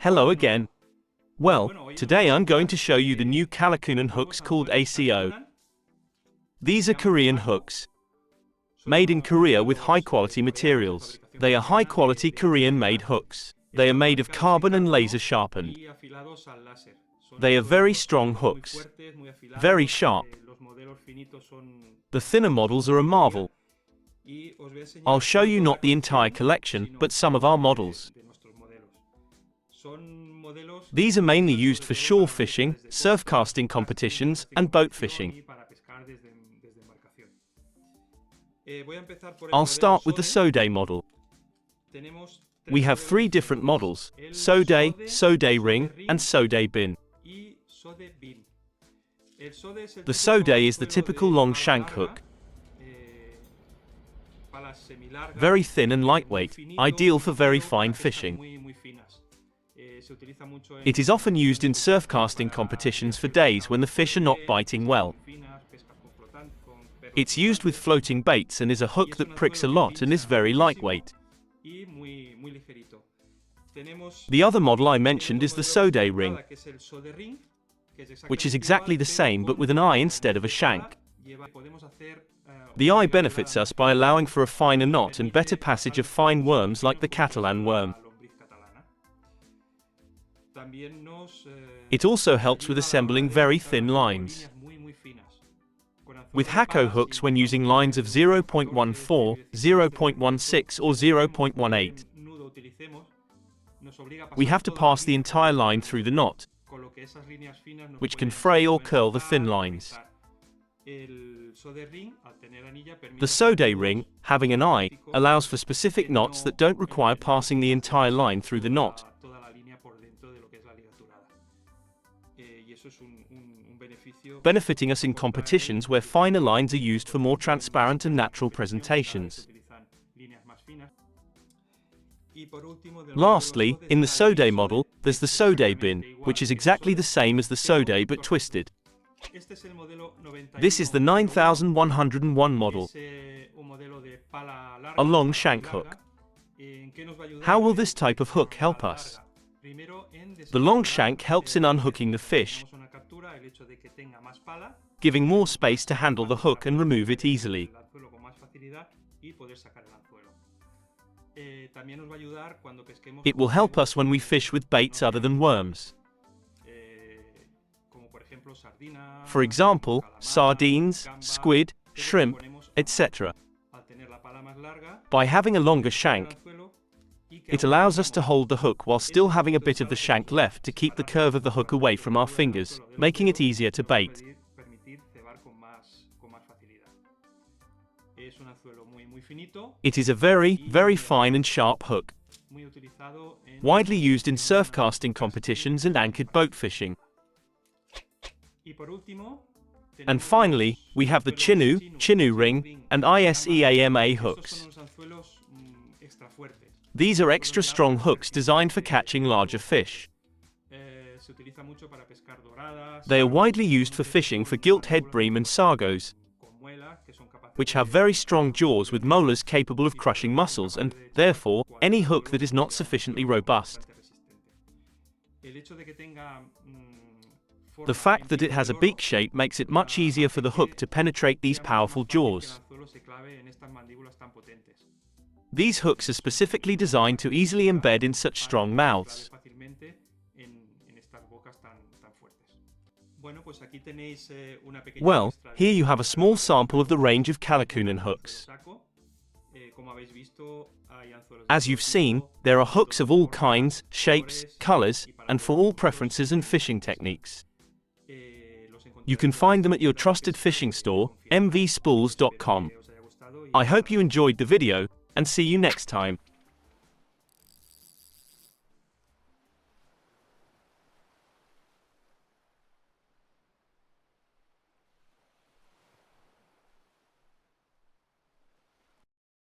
Hello again. Well, today I'm going to show you the new Kunnan hooks called SODE. These are Korean hooks, made in Korea with high-quality materials. They are high-quality Korean-made hooks. They are made of carbon and laser sharpened. They are very strong hooks, very sharp. The thinner models are a marvel. I'll show you not the entire collection, but some of our models. These are mainly used for shore fishing, surf casting competitions, and boat fishing. I'll start with the SODE model. We have three different models: SODE, SODE ring, and SODE bin. The SODE is the typical long shank hook, very thin and lightweight, ideal for very fine fishing. It is often used in surf casting competitions for days when the fish are not biting well. It's used with floating baits and is a hook that pricks a lot and is very lightweight. The other model I mentioned is the SODE ring, which is exactly the same but with an eye instead of a shank. The eye benefits us by allowing for a finer knot and better passage of fine worms like the Catalan worm. It also helps with assembling very thin lines. With Hako hooks, when using lines of 0.14, 0.16 or 0.18, we have to pass the entire line through the knot, which can fray or curl the thin lines. The SODE ring, having an eye, allows for specific knots that don't require passing the entire line through the knot. Benefiting us in competitions where finer lines are used for more transparent and natural presentations. Lastly, in the SODE model, there's the SODE bin, which is exactly the same as the SODE but twisted. This is the 9101 model, a long shank hook. How will this type of hook help us? The long shank helps in unhooking the fish, giving more space to handle the hook and remove it easily. It will help us when we fish with baits other than worms. For example, sardines, squid, shrimp, etc. By having a longer shank, it allows us to hold the hook while still having a bit of the shank left to keep the curve of the hook away from our fingers, making it easier to bait. It is a very, very fine and sharp hook, widely used in surf casting competitions and anchored boat fishing. And finally, we have the Kunnan ring, and ISEAMA hooks. These are extra strong hooks designed for catching larger fish. They are widely used for fishing for gilt-head bream and sargos, which have very strong jaws with molars capable of crushing mussels and, therefore, any hook that is not sufficiently robust. The fact that it has a beak shape makes it much easier for the hook to penetrate these powerful jaws. These hooks are specifically designed to easily embed in such strong mouths. Well, here you have a small sample of the range of Kunnan hooks. As you've seen, there are hooks of all kinds, shapes, colors, and for all preferences and fishing techniques. You can find them at your trusted fishing store, mvspools.com. I hope you enjoyed the video, and see you next time.